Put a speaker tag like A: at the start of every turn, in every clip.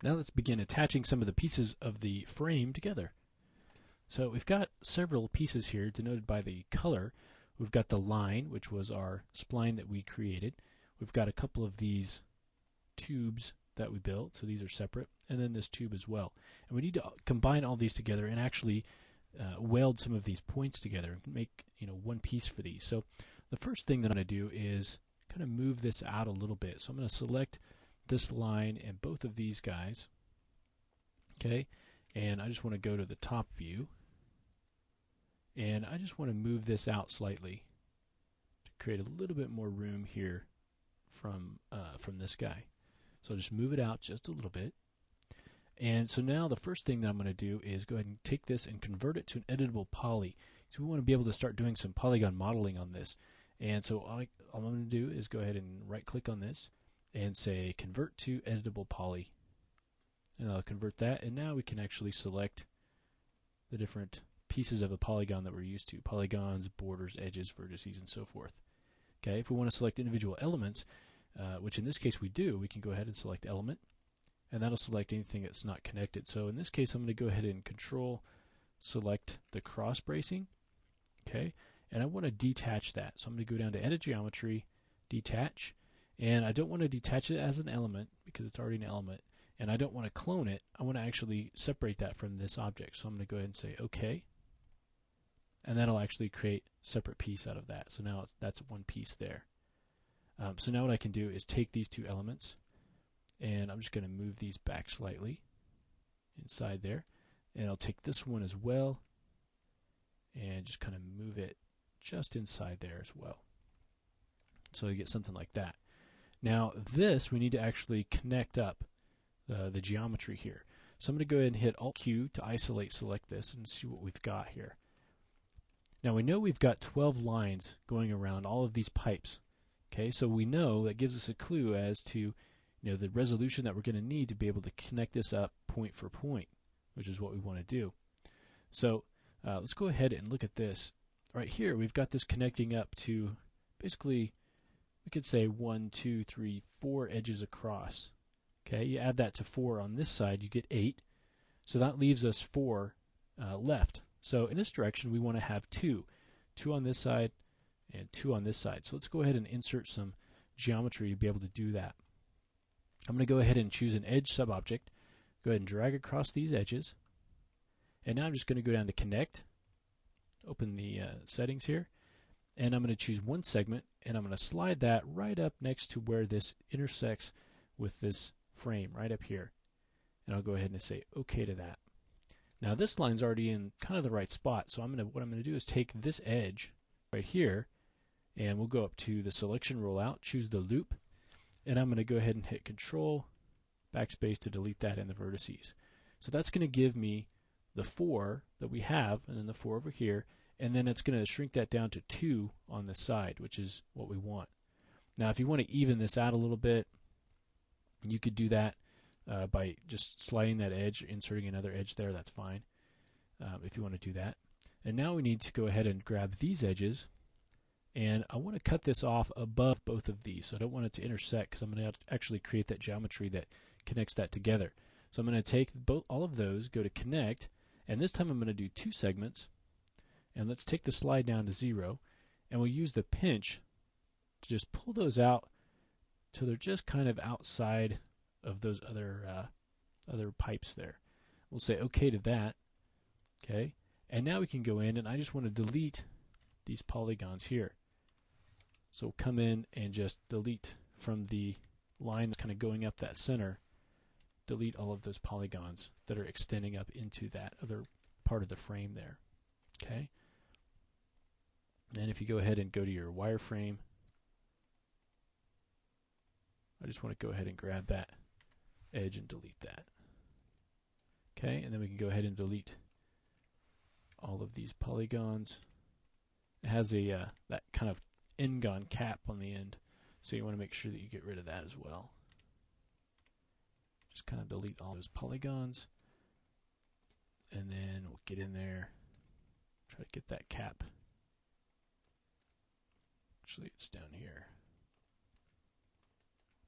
A: Now let's begin attaching some of the pieces of the frame together. So we've got several pieces here denoted by the color. We've got the line, which was our spline that we created. We've got a couple of these tubes that we built, so these are separate, and then this tube as well. And we need to combine all these together and actually weld some of these points together and make one piece for these. So the first thing that I'm going to do is kind of move this out a little bit. So I'm going to select this line and both of these guys. Okay, and I just want to go to the top view, and I just want to move this out slightly to create a little bit more room here from this guy. So I'll just move it out just a little bit. And so now the first thing that I'm going to do is go ahead and take this and convert it to an editable poly. So we want to be able to start doing some polygon modeling on this. And so all I'm going to do is go ahead and right click on this and say convert to editable poly. And I'll convert that, and now we can actually select the different pieces of the polygon that we're used to: polygons, borders, edges, vertices, and so forth. Okay, if we want to select individual elements, which in this case we do, we can go ahead and select element, and that'll select anything that's not connected. So in this case, I'm going to go ahead and control select the cross bracing. Okay, and I want to detach that. So I'm going to go down to edit geometry, detach, and I don't want to detach it as an element because it's already an element. And I don't want to clone it. I want to actually separate that from this object. So I'm going to go ahead and say OK. And that'll actually create a separate piece out of that. So now that's one piece there. So now what I can do is take these two elements, and I'm just going to move these back slightly inside there. And I'll take this one as well and just kind of move it just inside there as well. So you get something like that. Now this, we need to actually connect up the geometry here. So I'm going to go ahead and hit Alt-Q to select this and see what we've got here. Now we know we've got 12 lines going around all of these pipes. Okay, so we know that gives us a clue as to the resolution that we're going to need to be able to connect this up point for point, which is what we want to do. So let's go ahead and look at this. Right here we've got this connecting up to basically, we could say 1, 2, 3, 4 edges across. Okay, you add that to 4 on this side, you get 8. So that leaves us 4 left. So in this direction, we want to have 2. 2 on this side and 2 on this side. So let's go ahead and insert some geometry to be able to do that. I'm going to go ahead and choose an edge subobject. Go ahead and drag across these edges. And now I'm just going to go down to connect. Open the settings here. And I'm going to choose one segment, and I'm going to slide that right up next to where this intersects with this frame right up here, and I'll go ahead and say OK to that. Now this line's already in kind of the right spot, so what I'm going to do is take this edge right here, and we'll go up to the selection rollout, choose the loop, and I'm going to go ahead and hit Control backspace to delete that in the vertices. So that's going to give me the 4 that we have, and then the 4 over here, and then it's going to shrink that down to 2 on the side, which is what we want. Now if you want to even this out a little bit, you could do that by just sliding that edge, inserting another edge there. That's fine if you want to do that. And now we need to go ahead and grab these edges, and I want to cut this off above both of these. So I don't want it to intersect because I'm going to actually create that geometry that connects that together. So I'm going to take all of those, go to connect, and this time I'm going to do 2 segments. And let's take the slide down to 0, and we'll use the pinch to just pull those out so they're just kind of outside of those other pipes there. We'll say OK to that. Okay, and now we can go in, and I just want to delete these polygons here. So we'll come in and just delete from the line that's kind of going up that center. Delete all of those polygons that are extending up into that other part of the frame there. Okay. And if you go ahead and go to your wireframe, I just want to go ahead and grab that edge and delete that. Okay, and then we can go ahead and delete all of these polygons. It has a that kind of N-gon cap on the end, so you want to make sure that you get rid of that as well. Just kind of delete all those polygons, and then we'll get in there, try to get that cap. Actually, it's down here.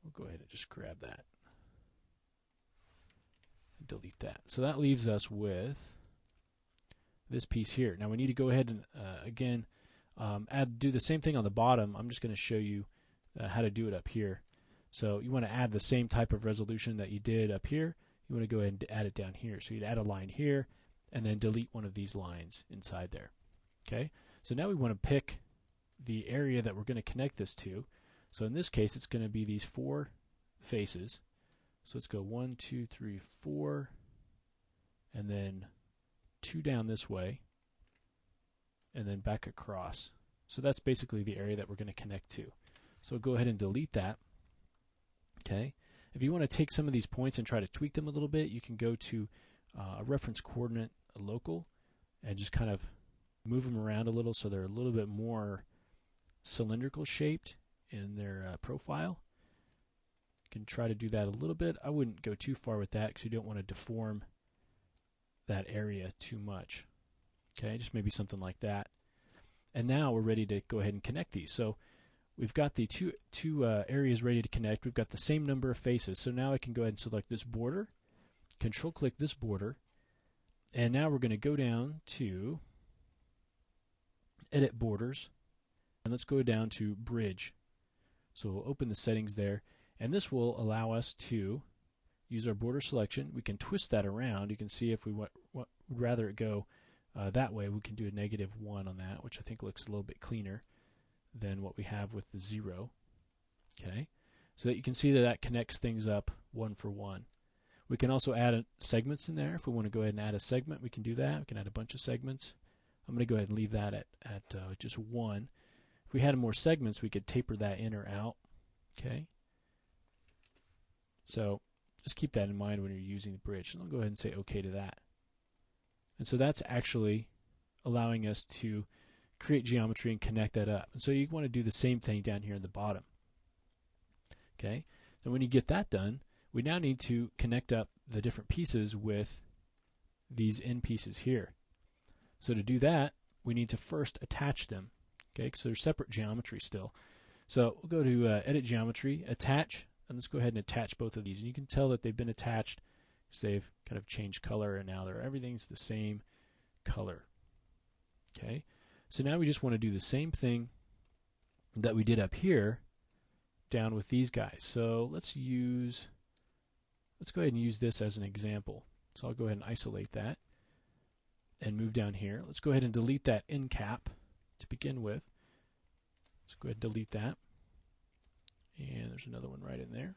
A: We'll go ahead and just grab that. delete that. So that leaves us with this piece here. Now we need to go ahead and again do the same thing on the bottom. I'm just going to show you how to do it up here. So you want to add the same type of resolution that you did up here. You want to go ahead and add it down here. So you'd add a line here and then delete one of these lines inside there. Okay, so now we want to pick the area that we're going to connect this to. So in this case it's going to be these 4 faces. So let's go 1, 2, 3, 4, and then 2 down this way, and then back across. So that's basically the area that we're going to connect to. So go ahead and delete that. Okay. If you want to take some of these points and try to tweak them a little bit, you can go to a reference coordinate, a local, and just kind of move them around a little so they're a little bit more cylindrical shaped in their profile. You can try to do that a little bit. I wouldn't go too far with that because you don't want to deform that area too much. Okay, just maybe something like that. And now we're ready to go ahead and connect these. So we've got the two areas ready to connect. We've got the same number of faces. So now I can go ahead and select this border, control click this border, and now we're going to go down to edit borders, and let's go down to bridge. So we'll open the settings there, and this will allow us to use our border selection. We can twist that around. You can see if we would rather it go that way, we can do a -1 on that, which I think looks a little bit cleaner than what we have with the 0. Okay, so that you can see that that connects things up one for one. We can also add segments in there. If we want to go ahead and add a segment, we can do that. We can add a bunch of segments. I'm going to go ahead and leave that at just 1. If we had more segments, we could taper that in or out. Okay, so just keep that in mind when you're using the bridge. And I'll go ahead and say OK to that. And so that's actually allowing us to create geometry and connect that up. And so you want to do the same thing down here in the bottom. Okay, so when you get that done, we now need to connect up the different pieces with these end pieces here. So to do that, we need to first attach them. Okay, so they're separate geometry still. So we'll go to Edit Geometry, Attach, and let's go ahead and attach both of these. And you can tell that they've been attached because they've kind of changed color, and now everything's the same color. Okay, so now we just want to do the same thing that we did up here down with these guys. So let's go ahead and use this as an example. So I'll go ahead and isolate that and move down here. Let's go ahead and delete that end cap to begin with. Let's go ahead and delete that. And there's another one right in there.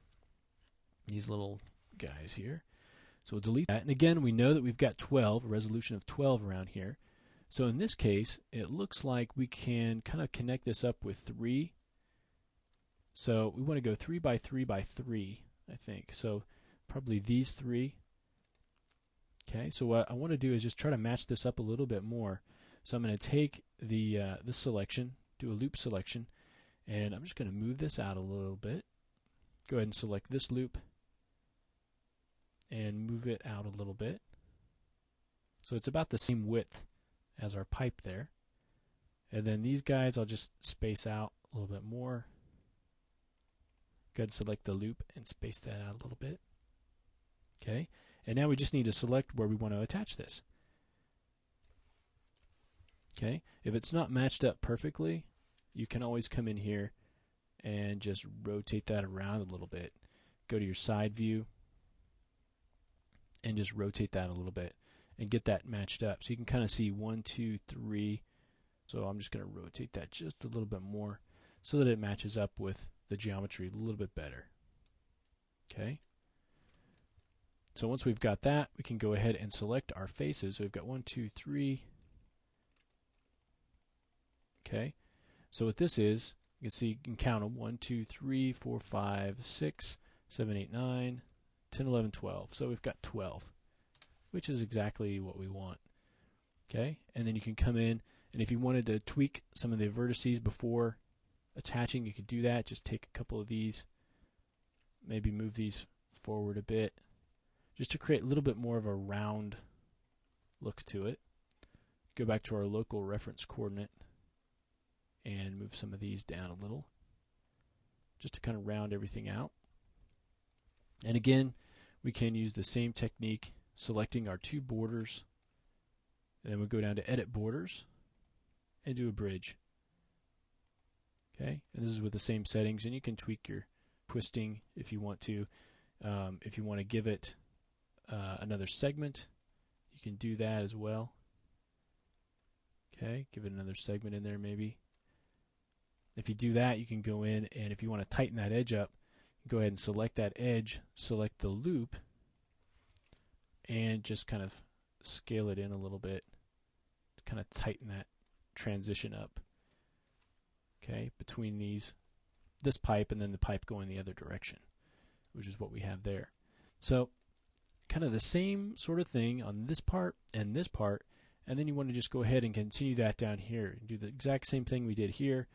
A: These little guys here. So we'll delete that. And again, we know that we've got 12, a resolution of 12 around here. So in this case, it looks like we can kind of connect this up with 3. So we want to go 3 by 3 by 3, I think. So probably these 3. Okay, so what I want to do is just try to match this up a little bit more. So I'm going to take this selection, do a loop selection, and I'm just going to move this out a little bit. Go ahead and select this loop and move it out a little bit. So it's about the same width as our pipe there. And then these guys I'll just space out a little bit more. Go ahead and select the loop and space that out a little bit. Okay, and now we just need to select where we want to attach this. Okay, if it's not matched up perfectly, you can always come in here and just rotate that around a little bit. Go to your side view and just rotate that a little bit and get that matched up. So you can kind of see 1, 2, 3. So I'm just going to rotate that just a little bit more so that it matches up with the geometry a little bit better. Okay. So once we've got that, we can go ahead and select our faces. So we've got 1, 2, 3. Okay. So what this is, you can see you can count them 1, 2, 3, 4, 5, 6, 7, 8, 9, 10, 11, 12. So we've got 12, which is exactly what we want. Okay. And then you can come in, and if you wanted to tweak some of the vertices before attaching, you could do that. Just take a couple of these, maybe move these forward a bit, just to create a little bit more of a round look to it. Go back to our local reference coordinate and move some of these down a little, just to kind of round everything out. And again, we can use the same technique selecting our two borders, and then we'll go down to Edit Borders and do a bridge. Okay, and this is with the same settings, and you can tweak your twisting if you want to. If you want to give it another segment, you can do that as well. Okay, give it another segment in there maybe. If you do that, you can go in, and if you want to tighten that edge up, go ahead and select that edge, select the loop, and just kind of scale it in a little bit to kind of tighten that transition up. Okay, between this pipe and then the pipe going the other direction, which is what we have there. So kind of the same sort of thing on this part, and then you want to just go ahead and continue that down here and do the exact same thing we did here.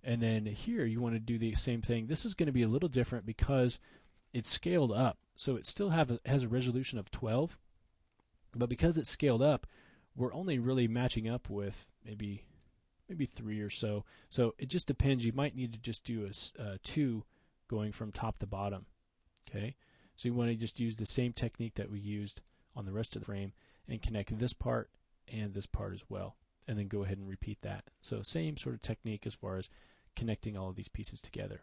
A: And then here you want to do the same thing. This is going to be a little different because it's scaled up. So it still has a resolution of 12, but because it's scaled up, we're only really matching up with maybe 3 or so. So it just depends. You might need to just do a 2 going from top to bottom. Okay, so you want to just use the same technique that we used on the rest of the frame and connect this part and this part as well, and then go ahead and repeat that. So same sort of technique as far as connecting all of these pieces together.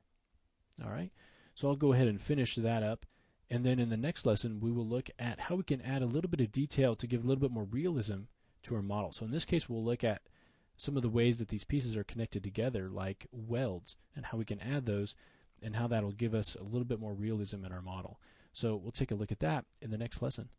A: All right, so I'll go ahead and finish that up, and then in the next lesson we will look at how we can add a little bit of detail to give a little bit more realism to our model. So in this case we'll look at some of the ways that these pieces are connected together, like welds, and how we can add those and how that'll give us a little bit more realism in our model. So we'll take a look at that in the next lesson.